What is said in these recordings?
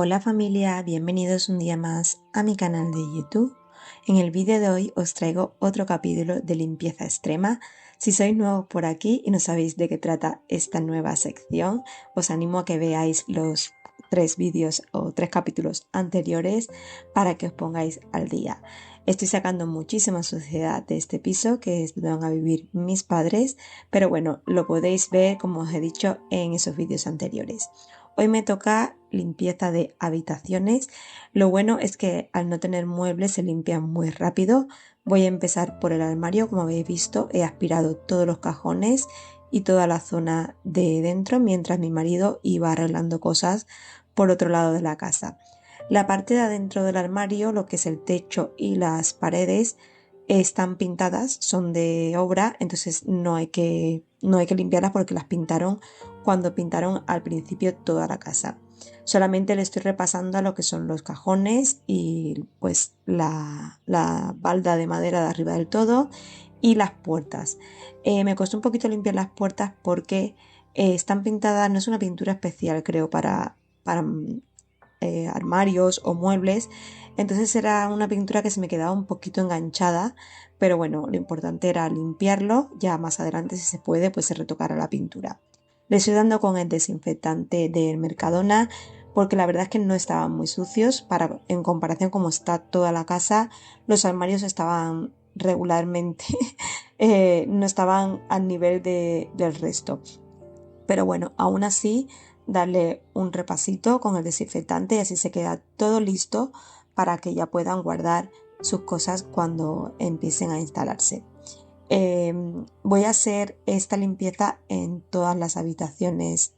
Hola familia, bienvenidos un día más a mi canal de YouTube. En el vídeo de hoy os traigo otro capítulo de limpieza extrema. Si sois nuevos por aquí y no sabéis de qué trata esta nueva sección, os animo a que veáis los 3 vídeos o 3 capítulos anteriores para que os pongáis al día. Estoy sacando muchísima suciedad de este piso, que es donde van a vivir mis padres, pero bueno, lo podéis ver, como os he dicho, en esos vídeos anteriores. Hoy me toca limpieza de habitaciones. Lo bueno es que al no tener muebles se limpian muy rápido. Voy a empezar por el armario. Como habéis visto, he aspirado todos los cajones y toda la zona de dentro mientras mi marido iba arreglando cosas por otro lado de la casa. La parte de adentro del armario, lo que es el techo y las paredes, están pintadas, son de obra, entonces no hay que limpiarlas porque las pintaron cuando pintaron al principio toda la casa. Solamente le estoy repasando a lo que son los cajones y pues la balda de madera de arriba del todo y las puertas. Me costó un poquito limpiar las puertas porque están pintadas, no es una pintura especial creo para armarios o muebles, entonces era una pintura que se me quedaba un poquito enganchada, pero bueno, lo importante era limpiarlo. Ya más adelante, si se puede, pues se retocará la pintura. Le estoy dando con el desinfectante del Mercadona porque la verdad es que no estaban muy sucios en comparación como está toda la casa. Los armarios estaban regularmente no estaban al nivel del resto, pero bueno, aún así darle un repasito con el desinfectante y así se queda todo listo para que ya puedan guardar sus cosas cuando empiecen a instalarse. Voy a hacer esta limpieza en todas las habitaciones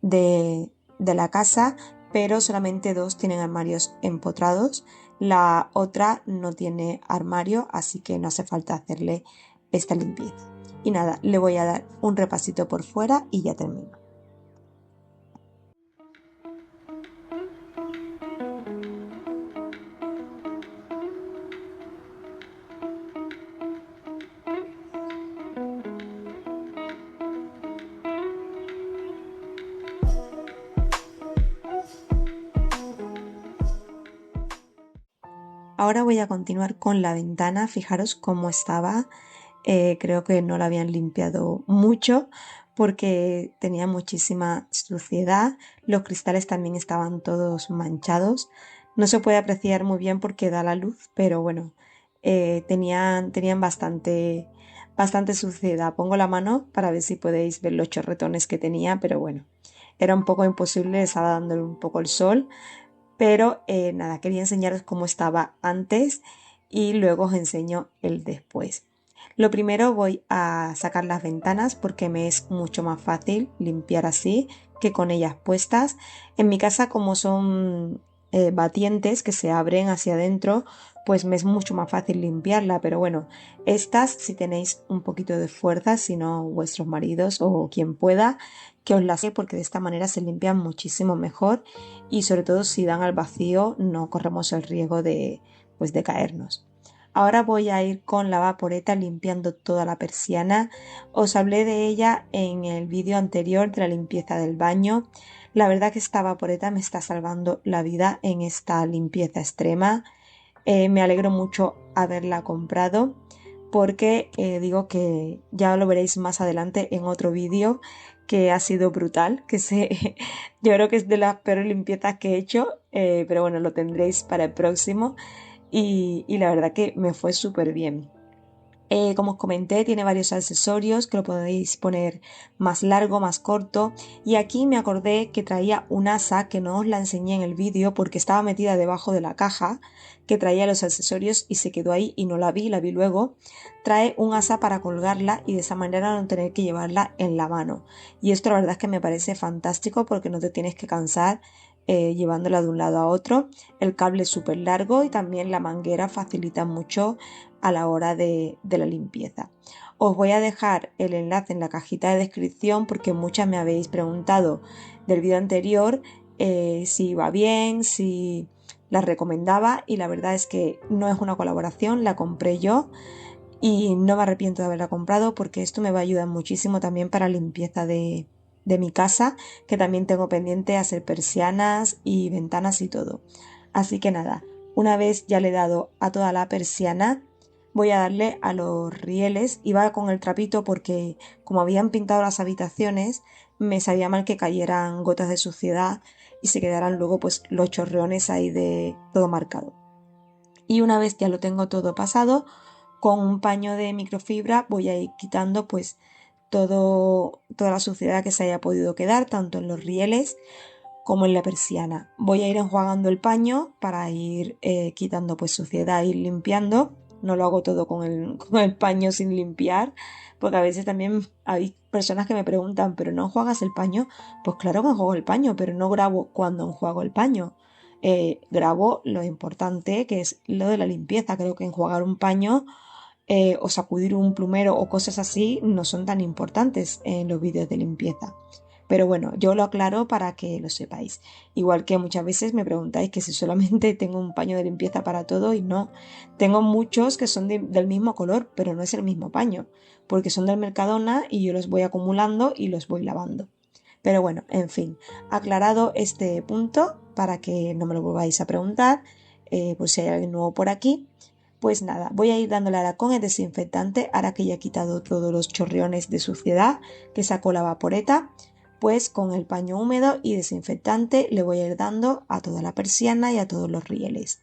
de la casa, pero solamente 2 tienen armarios empotrados. La otra no tiene armario, así que no hace falta hacerle esta limpieza. Y nada, le voy a dar un repasito por fuera y ya termino. Ahora voy a continuar con la ventana. Fijaros cómo estaba. Creo que no la habían limpiado mucho porque tenía muchísima suciedad. Los cristales también estaban todos manchados. No se puede apreciar muy bien porque da la luz, pero bueno, tenían bastante suciedad. Pongo la mano para ver si podéis ver los chorretones que tenía, pero bueno, era un poco imposible, estaba dándole un poco el sol. Pero nada, quería enseñaros cómo estaba antes y luego os enseño el después. Lo primero voy a sacar las ventanas porque me es mucho más fácil limpiar así que con ellas puestas. En mi casa, como son batientes que se abren hacia adentro, pues me es mucho más fácil limpiarla. Pero bueno, estas, si tenéis un poquito de fuerza, si no vuestros maridos o quien pueda, que os las haga, porque de esta manera se limpian muchísimo mejor y sobre todo si dan al vacío no corremos el riesgo de caernos. Ahora voy a ir con la vaporeta limpiando toda la persiana. Os hablé de ella en el vídeo anterior de la limpieza del baño. La verdad que esta vaporeta me está salvando la vida en esta limpieza extrema. Me alegro mucho haberla comprado porque digo que ya lo veréis más adelante en otro vídeo que ha sido brutal, yo creo que es de las peores limpiezas que he hecho, pero bueno, lo tendréis para el próximo y la verdad que me fue súper bien. Como os comenté, tiene varios accesorios que lo podéis poner más largo, más corto. Y aquí me acordé que traía un asa que no os la enseñé en el vídeo porque estaba metida debajo de la caja que traía los accesorios y se quedó ahí y no la vi luego. Trae un asa para colgarla y de esa manera no tener que llevarla en la mano. Y esto la verdad es que me parece fantástico porque no te tienes que cansar llevándola de un lado a otro. El cable es súper largo y también la manguera facilita mucho a la hora de la limpieza. Os voy a dejar el enlace en la cajita de descripción porque muchas me habéis preguntado del vídeo anterior si iba bien, si la recomendaba, y la verdad es que no es una colaboración, la compré yo y no me arrepiento de haberla comprado porque esto me va a ayudar muchísimo también para limpieza de de mi casa, que también tengo pendiente hacer persianas y ventanas y todo. Así que nada, una vez ya le he dado a toda la persiana, voy a darle a los rieles. Iba con el trapito porque como habían pintado las habitaciones, me sabía mal que cayeran gotas de suciedad y se quedaran luego pues los chorreones ahí de todo marcado. Y una vez ya lo tengo todo pasado, con un paño de microfibra voy a ir quitando pues toda la suciedad que se haya podido quedar, tanto en los rieles como en la persiana. Voy a ir enjuagando el paño para ir quitando pues suciedad, ir limpiando. No lo hago todo con el paño sin limpiar, porque a veces también hay personas que me preguntan, ¿pero no enjuagas el paño? Pues claro que enjuago el paño, pero no grabo cuando enjuago el paño. Grabo lo importante que es lo de la limpieza. Creo que enjuagar un paño o sacudir un plumero o cosas así no son tan importantes en los vídeos de limpieza. Pero bueno, yo lo aclaro para que lo sepáis. Igual que muchas veces me preguntáis que si solamente tengo un paño de limpieza para todo y no. Tengo muchos que son del mismo color, pero no es el mismo paño, porque son del Mercadona y yo los voy acumulando y los voy lavando. Pero bueno, en fin, aclarado este punto para que no me lo volváis a preguntar, por si hay alguien nuevo por aquí. Pues nada, voy a ir dándole ahora con el desinfectante, ahora que ya he quitado todos los chorriones de suciedad que sacó la vaporeta, pues con el paño húmedo y desinfectante le voy a ir dando a toda la persiana y a todos los rieles.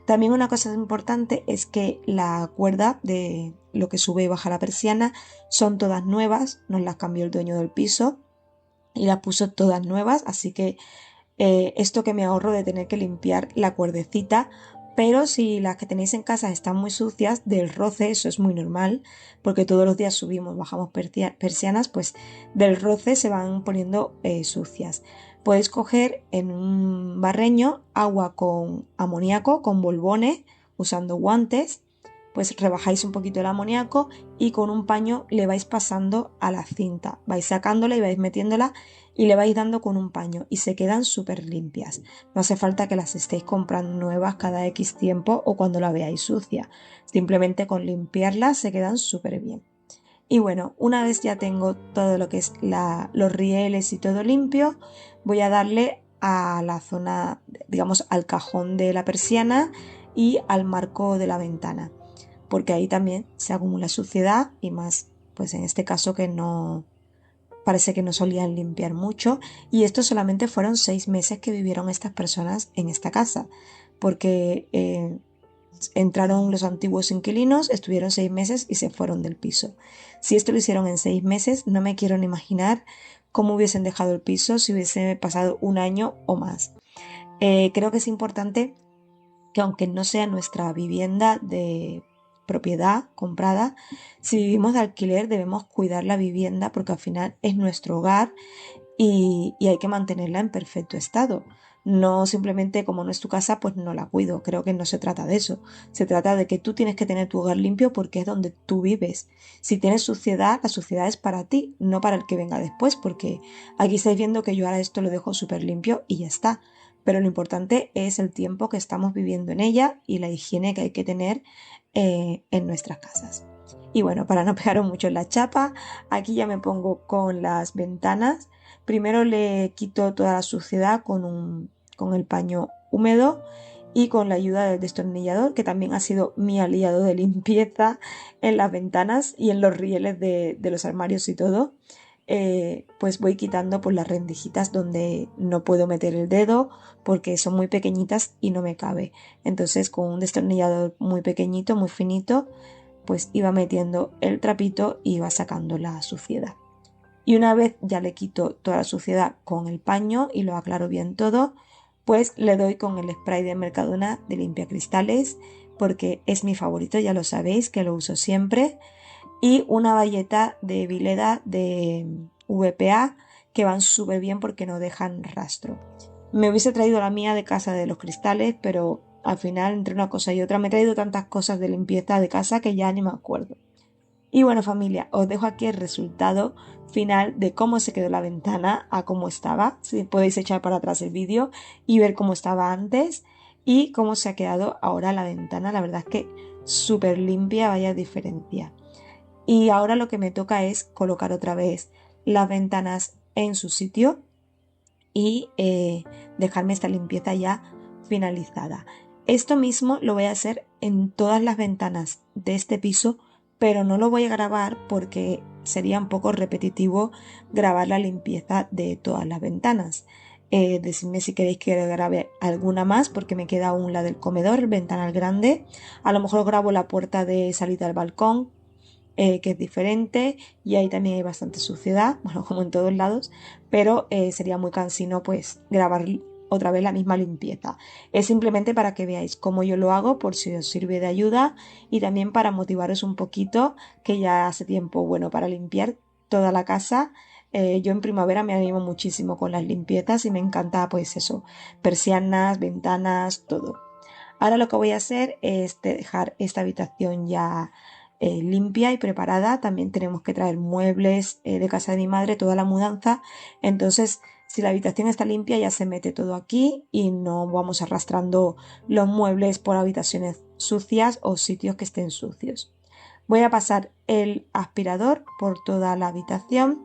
También una cosa importante es que la cuerda de lo que sube y baja la persiana son todas nuevas, nos las cambió el dueño del piso y las puso todas nuevas, así que esto que me ahorro de tener que limpiar la cuerdecita, pero si las que tenéis en casa están muy sucias del roce, eso es muy normal, porque todos los días subimos, bajamos persianas, pues del roce se van poniendo sucias. Podéis coger en un barreño agua con amoníaco, con bolbones, usando guantes, pues rebajáis un poquito el amoníaco y con un paño le vais pasando a la cinta, vais sacándola y vais metiéndola y le vais dando con un paño y se quedan súper limpias. No hace falta que las estéis comprando nuevas cada X tiempo o cuando la veáis sucia. Simplemente con limpiarlas se quedan súper bien. Y bueno, una vez ya tengo todo lo que es los rieles y todo limpio, voy a darle a la zona, digamos, al cajón de la persiana y al marco de la ventana, porque ahí también se acumula suciedad y más, pues en este caso que no, parece que no solían limpiar mucho y estos solamente fueron 6 meses que vivieron estas personas en esta casa, porque entraron los antiguos inquilinos, estuvieron 6 meses y se fueron del piso. Si esto lo hicieron en 6 meses, no me quiero ni imaginar cómo hubiesen dejado el piso si hubiese pasado un año o más. Creo que es importante que aunque no sea nuestra vivienda de propiedad comprada, si vivimos de alquiler debemos cuidar la vivienda porque al final es nuestro hogar y hay que mantenerla en perfecto estado. No simplemente como no es tu casa, pues no la cuido. Creo que no se trata de eso. Se trata de que tú tienes que tener tu hogar limpio porque es donde tú vives. Si tienes suciedad, la suciedad es para ti, no para el que venga después, porque aquí estáis viendo que yo ahora esto lo dejo súper limpio y ya está. Pero lo importante es el tiempo que estamos viviendo en ella y la higiene que hay que tener en nuestras casas. Y bueno, para no pegaros mucho en la chapa, aquí ya me pongo con las ventanas. Primero le quito toda la suciedad con el paño húmedo y con la ayuda del destornillador, que también ha sido mi aliado de limpieza en las ventanas y en los rieles de los armarios y todo. Pues voy quitando por las rendijitas donde no puedo meter el dedo porque son muy pequeñitas y no me cabe. Entonces con un destornillador muy pequeñito, muy finito, pues iba metiendo el trapito y iba sacando la suciedad. Y una vez ya le quito toda la suciedad con el paño y lo aclaro bien todo, pues le doy con el spray de Mercadona de limpiacristales porque es mi favorito, ya lo sabéis que lo uso siempre, y una bayeta de Vileda de VPA que van súper bien porque no dejan rastro. Me hubiese traído la mía de casa de los cristales, pero al final entre una cosa y otra me he traído tantas cosas de limpieza de casa que ya ni me acuerdo. Y bueno, familia, os dejo aquí el resultado final de cómo se quedó la ventana a cómo estaba. Si podéis echar para atrás el vídeo y ver cómo estaba antes y cómo se ha quedado ahora la ventana. La verdad es que súper limpia, vaya diferencia. Y ahora lo que me toca es colocar otra vez las ventanas en su sitio y dejarme esta limpieza ya finalizada. Esto mismo lo voy a hacer en todas las ventanas de este piso, pero no lo voy a grabar porque sería un poco repetitivo grabar la limpieza de todas las ventanas. Decidme si queréis que grabe alguna más porque me queda aún la del comedor, el ventanal grande. A lo mejor grabo la puerta de salida al balcón, que es diferente y ahí también hay bastante suciedad, bueno, como en todos lados, pero sería muy cansino pues grabar otra vez la misma limpieza. Es simplemente para que veáis cómo yo lo hago por si os sirve de ayuda y también para motivaros un poquito que ya hace tiempo, bueno, para limpiar toda la casa. Yo en primavera me animo muchísimo con las limpiezas y me encanta pues eso, persianas, ventanas, todo. Ahora lo que voy a hacer es dejar esta habitación ya limpia y preparada. También tenemos que traer muebles de casa de mi madre, toda la mudanza. Entonces, si la habitación está limpia, ya se mete todo aquí y no vamos arrastrando los muebles por habitaciones sucias o sitios que estén sucios. Voy a pasar el aspirador por toda la habitación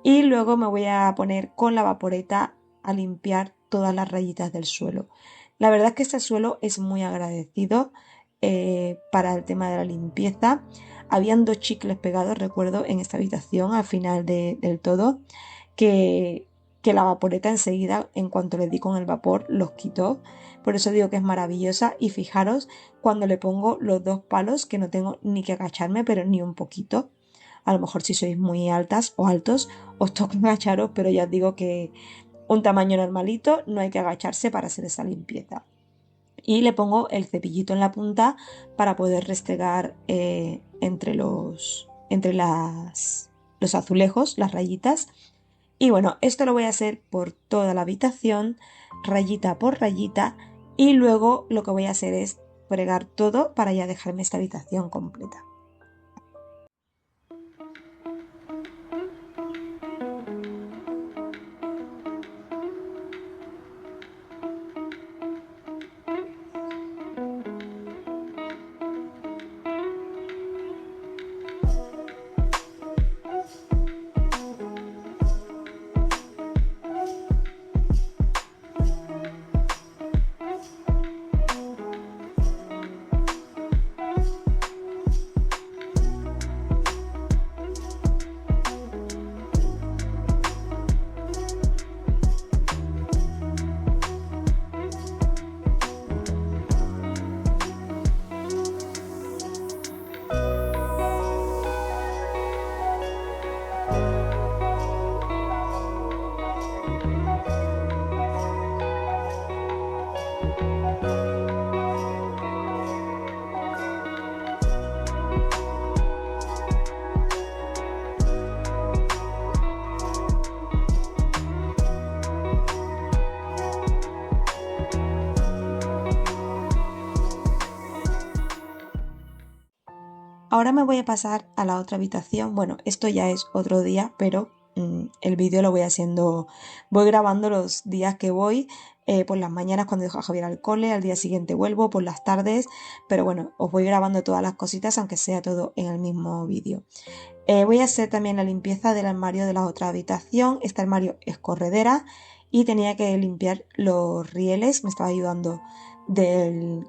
y luego me voy a poner con la vaporeta a limpiar todas las rayitas del suelo. La verdad es que este suelo es muy agradecido para el tema de la limpieza. Habían dos chicles pegados, recuerdo, en esta habitación al final del todo, que, que la vaporeta enseguida, en cuanto le di con el vapor, los quitó. Por eso digo que es maravillosa y fijaros cuando le pongo los dos palos que no tengo ni que agacharme, pero ni un poquito. A lo mejor si sois muy altas o altos os toca agacharos, pero ya os digo que un tamaño normalito no hay que agacharse para hacer esa limpieza. Y le pongo el cepillito en la punta para poder restregar los azulejos, las rayitas. Y bueno, esto lo voy a hacer por toda la habitación, rayita por rayita, y luego lo que voy a hacer es fregar todo para ya dejarme esta habitación completa. Ahora me voy a pasar a la otra habitación. Bueno, esto ya es otro día, pero el vídeo lo voy haciendo, voy grabando los días que voy, por las mañanas cuando dejo a Javier al cole, al día siguiente vuelvo, por las tardes, pero bueno, os voy grabando todas las cositas, aunque sea todo en el mismo vídeo. Voy a hacer también la limpieza del armario de la otra habitación. Este armario es corredera y tenía que limpiar los rieles. Me estaba ayudando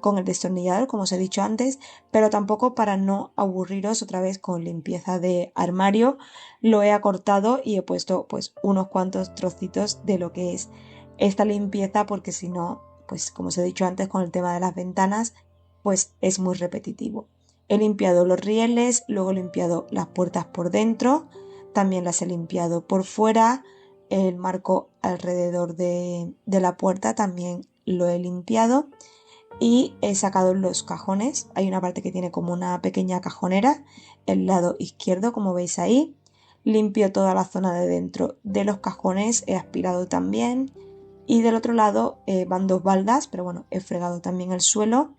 con el destornillador, como os he dicho antes, pero tampoco para no aburriros otra vez con limpieza de armario. Lo he acortado y he puesto pues unos cuantos trocitos de lo que es esta limpieza porque si no, pues como os he dicho antes con el tema de las ventanas, pues es muy repetitivo. He limpiado los rieles, luego he limpiado las puertas por dentro, también las he limpiado por fuera, el marco alrededor de la puerta también lo he limpiado y he sacado los cajones. Hay una parte que tiene como una pequeña cajonera, el lado izquierdo, como veis ahí. Limpio toda la zona de dentro de los cajones, he aspirado también. Y del otro lado van dos baldas, pero bueno, he fregado también el suelo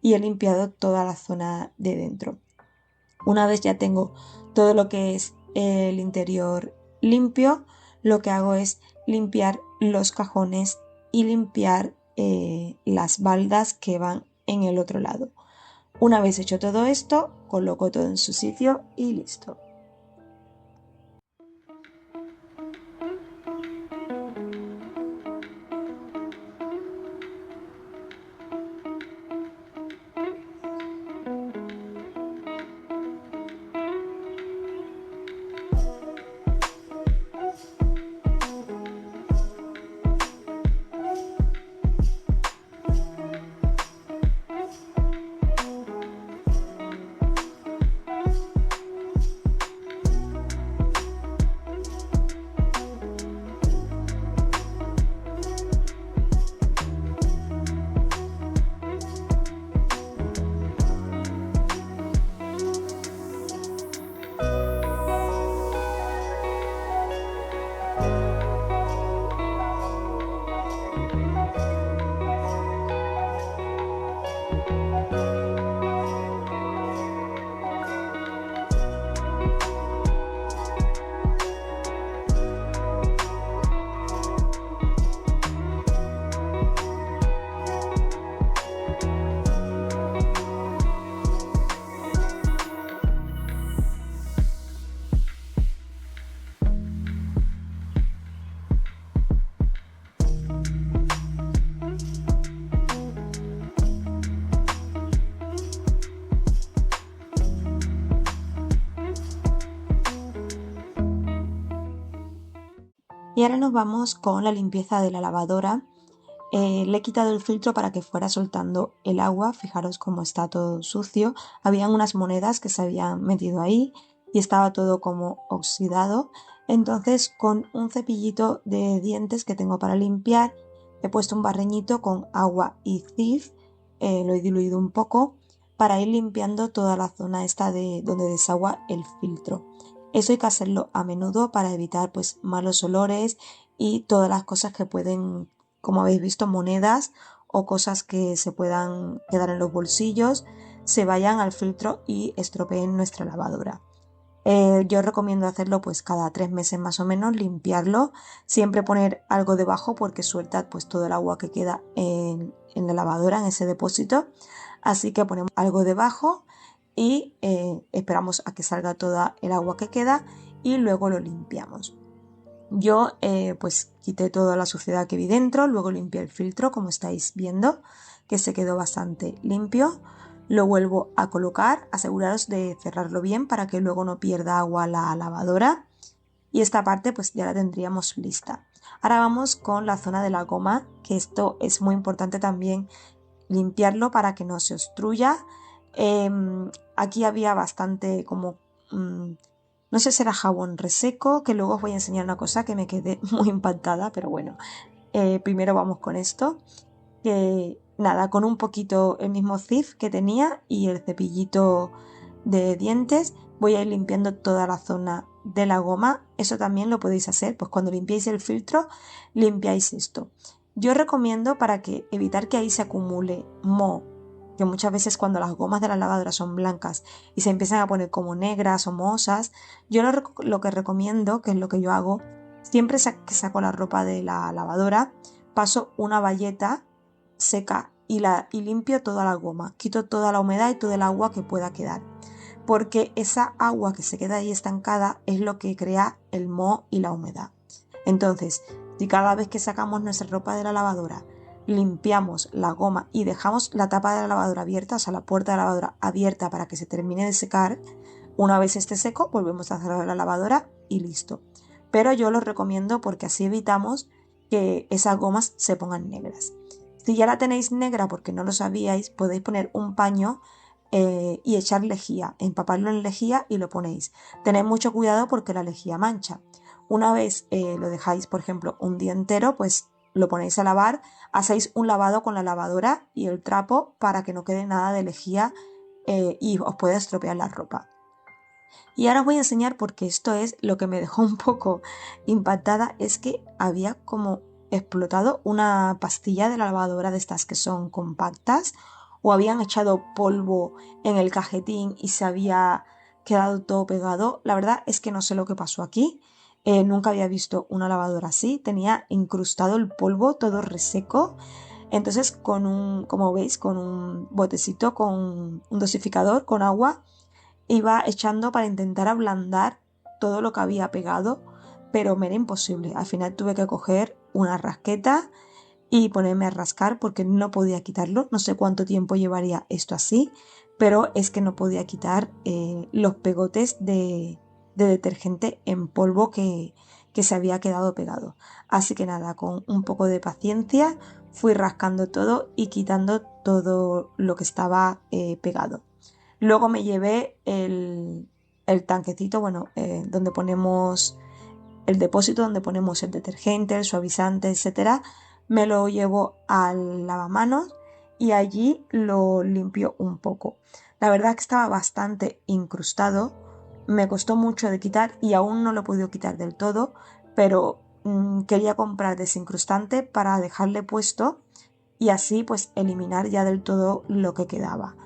y he limpiado toda la zona de dentro. Una vez ya tengo todo lo que es el interior limpio, lo que hago es limpiar los cajones y limpiar las baldas que van en el otro lado. Una vez hecho todo esto, coloco todo en su sitio y listo. Y ahora nos vamos con la limpieza de la lavadora. Le he quitado el filtro para que fuera soltando el agua. Fijaros cómo está todo sucio. Habían unas monedas que se habían metido ahí y estaba todo como oxidado. Entonces, con un cepillito de dientes que tengo para limpiar, he puesto un barreñito con agua y Cif. Lo he diluido un poco para ir limpiando toda la zona esta de donde desagua el filtro. Eso hay que hacerlo a menudo para evitar pues malos olores y todas las cosas que pueden, como habéis visto, monedas o cosas que se puedan quedar en los bolsillos, se vayan al filtro y estropeen nuestra lavadora. Yo recomiendo hacerlo pues cada 3 meses más o menos, limpiarlo, siempre poner algo debajo porque suelta pues todo el agua que queda en la lavadora, en ese depósito. Así que ponemos algo debajo y esperamos a que salga toda el agua que queda y luego lo limpiamos. Yo pues quité toda la suciedad que vi dentro, luego limpié el filtro como estáis viendo, que se quedó bastante limpio. Lo vuelvo a colocar, aseguraros de cerrarlo bien para que luego no pierda agua la lavadora. Y esta parte pues ya la tendríamos lista. Ahora vamos con la zona de la goma, que esto es muy importante también limpiarlo para que no se obstruya. Aquí había bastante como no sé si era jabón reseco, que luego os voy a enseñar una cosa que me quedé muy impactada, pero bueno, primero vamos con esto, que nada, con un poquito el mismo Cif que tenía y el cepillito de dientes voy a ir limpiando toda la zona de la goma. Eso también lo podéis hacer, pues cuando limpiáis el filtro, limpiáis esto. Yo recomiendo para que evitar que ahí se acumule moho, que muchas veces cuando las gomas de la lavadora son blancas y se empiezan a poner como negras o mohosas, yo lo que recomiendo, que es lo que yo hago, siempre que saco la ropa de la lavadora, paso una bayeta seca y limpio toda la goma, quito toda la humedad y todo el agua que pueda quedar, porque esa agua que se queda ahí estancada es lo que crea el moho y la humedad. Entonces, si cada vez que sacamos nuestra ropa de la lavadora limpiamos la goma y dejamos la tapa de la lavadora abierta, o sea, la puerta de la lavadora abierta para que se termine de secar, una vez esté seco, volvemos a cerrar la lavadora y listo. Pero yo lo recomiendo porque así evitamos que esas gomas se pongan negras. Si ya la tenéis negra porque no lo sabíais, podéis poner un paño y echar lejía, empaparlo en lejía y lo ponéis. Tened mucho cuidado porque la lejía mancha. Una vez lo dejáis, por ejemplo, un día entero, pues lo ponéis a lavar, hacéis un lavado con la lavadora y el trapo para que no quede nada de lejía y os pueda estropear la ropa. Y ahora os voy a enseñar porque esto es lo que me dejó un poco impactada, es que había como explotado una pastilla de la lavadora de estas que son compactas o habían echado polvo en el cajetín y se había quedado todo pegado. La verdad es que no sé lo que pasó aquí. Nunca había visto una lavadora así. Tenía incrustado el polvo todo reseco. Entonces como veis, con un botecito, con un dosificador, con agua, iba echando para intentar ablandar todo lo que había pegado, pero me era imposible. Al final tuve que coger una rasqueta y ponerme a rascar porque no podía quitarlo. No sé cuánto tiempo llevaría esto así, pero es que no podía quitar los pegotes de detergente en polvo que se había quedado pegado. Así que nada, con un poco de paciencia fui rascando todo y quitando todo lo que estaba pegado. Luego me llevé el tanquecito, bueno, donde ponemos el depósito, donde ponemos el detergente, el suavizante, etcétera. Me lo llevo al lavamanos y allí lo limpio un poco. La verdad que estaba bastante incrustado, me costó mucho de quitar y aún no lo he podido quitar del todo, pero quería comprar desincrustante para dejarle puesto y así pues eliminar ya del todo lo que quedaba.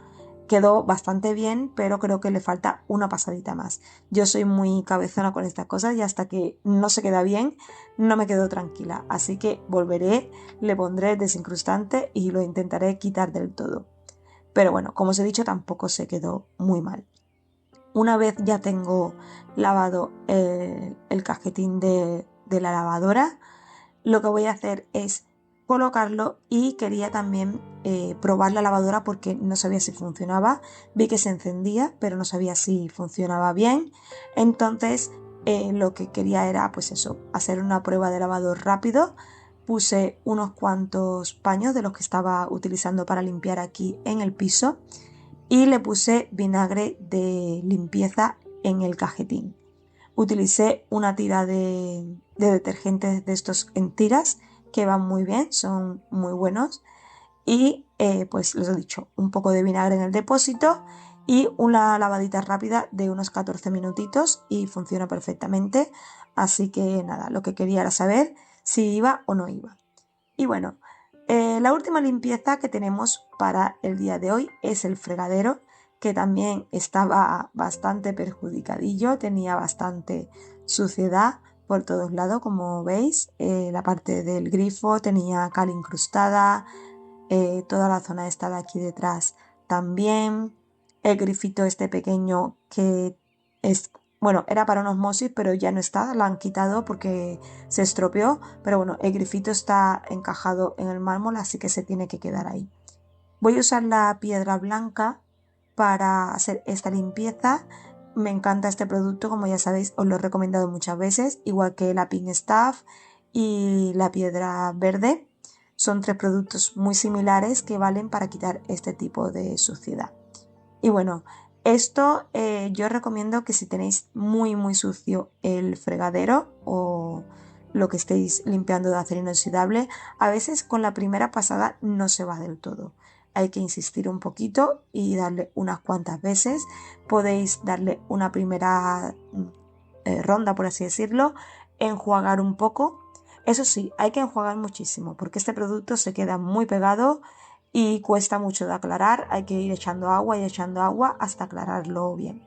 Quedó bastante bien, pero creo que le falta una pasadita más. Yo soy muy cabezona con estas cosas y hasta que no se queda bien, no me quedo tranquila. Así que volveré, le pondré el desincrustante y lo intentaré quitar del todo. Pero bueno, como os he dicho, tampoco se quedó muy mal. Una vez ya tengo lavado el cajetín de la lavadora, lo que voy a hacer es colocarlo y quería también probar la lavadora porque no sabía si funcionaba. Vi que se encendía, pero no sabía si funcionaba bien. Entonces lo que quería era pues eso, hacer una prueba de lavado rápido. Puse unos cuantos paños de los que estaba utilizando para limpiar aquí en el piso y le puse vinagre de limpieza en el cajetín. Utilicé una tira de detergentes de estos en tiras que van muy bien, son muy buenos. Y pues les he dicho, un poco de vinagre en el depósito y una lavadita rápida de unos 14 minutitos y funciona perfectamente. Así que nada, lo que quería era saber si iba o no iba. Y bueno, la última limpieza que tenemos para el día de hoy es el fregadero, que también estaba bastante perjudicadillo, tenía bastante suciedad por todos lados, como veis. La parte del grifo tenía cal incrustada, toda la zona esta de aquí detrás también, el grifito este pequeño que es, bueno, era para una osmosis, pero ya no está, la han quitado porque se estropeó, pero bueno, el grifito está encajado en el mármol, así que se tiene que quedar ahí. Voy a usar la piedra blanca para hacer esta limpieza. Me encanta este producto, como ya sabéis, os lo he recomendado muchas veces, igual que la Pink Stuff y la piedra verde. Son tres productos muy similares que valen para quitar este tipo de suciedad. Y bueno, esto yo recomiendo que si tenéis muy sucio el fregadero o lo que estéis limpiando de acero inoxidable, a veces con la primera pasada no se va del todo. Hay que insistir un poquito y darle unas cuantas veces. Podéis darle una primera ronda, por así decirlo, enjuagar un poco. Eso sí, hay que enjuagar muchísimo porque este producto se queda muy pegado y cuesta mucho de aclarar. Hay que ir echando agua y echando agua hasta aclararlo bien.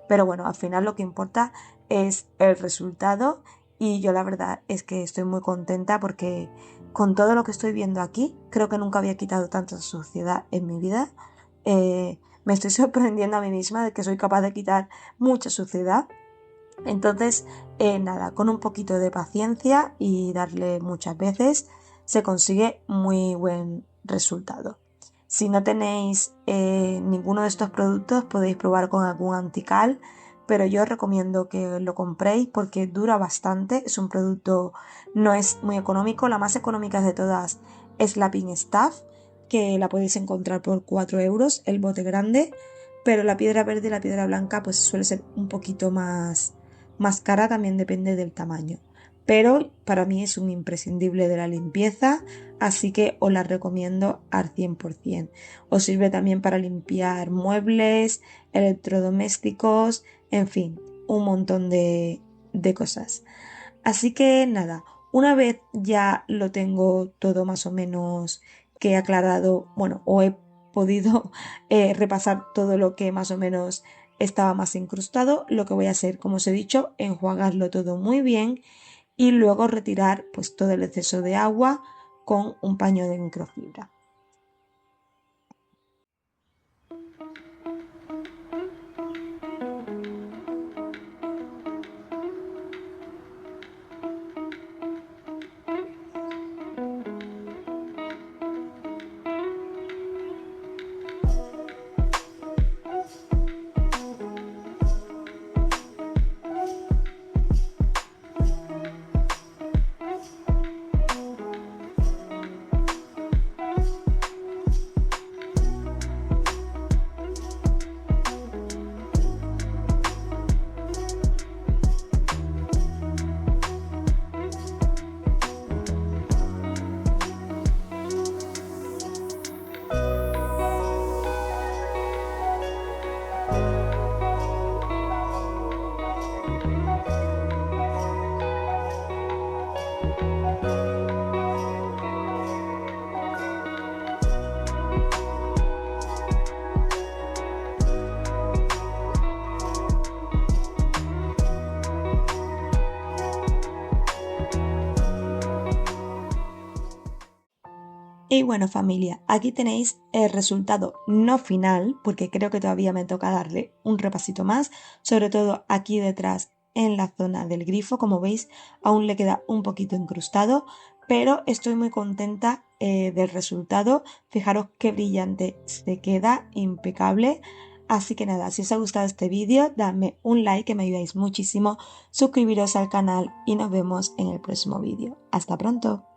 Pero bueno, al final lo que importa es el resultado y yo la verdad es que estoy muy contenta porque con todo lo que estoy viendo aquí, creo que nunca había quitado tanta suciedad en mi vida. Me estoy sorprendiendo a mí misma de que soy capaz de quitar mucha suciedad. Entonces, nada, con un poquito de paciencia y darle muchas veces se consigue muy buen resultado. Si no tenéis ninguno de estos productos, podéis probar con algún antical, pero yo os recomiendo que lo compréis porque dura bastante. Es un producto, no es muy económico. La más económica de todas es la Pink Stuff, que la podéis encontrar por 4 euros el bote grande, pero la piedra verde y la piedra blanca pues suele ser un poquito más cara, también depende del tamaño. Pero para mí es un imprescindible de la limpieza, así que os la recomiendo al 100%. Os sirve también para limpiar muebles, electrodomésticos, en fin, un montón de cosas. Así que nada, una vez ya lo tengo todo más o menos que he aclarado, bueno, o he podido repasar todo lo que más o menos estaba más incrustado, lo que voy a hacer, como os he dicho, enjuagarlo todo muy bien y luego retirar pues todo el exceso de agua con un paño de microfibra. Y bueno, familia, aquí tenéis el resultado no final, porque creo que todavía me toca darle un repasito más, sobre todo aquí detrás en la zona del grifo, como veis, aún le queda un poquito incrustado, pero estoy muy contenta del resultado. Fijaros qué brillante se queda, impecable. Así que nada, si os ha gustado este vídeo, dadme un like que me ayudáis muchísimo, suscribiros al canal y nos vemos en el próximo vídeo. Hasta pronto.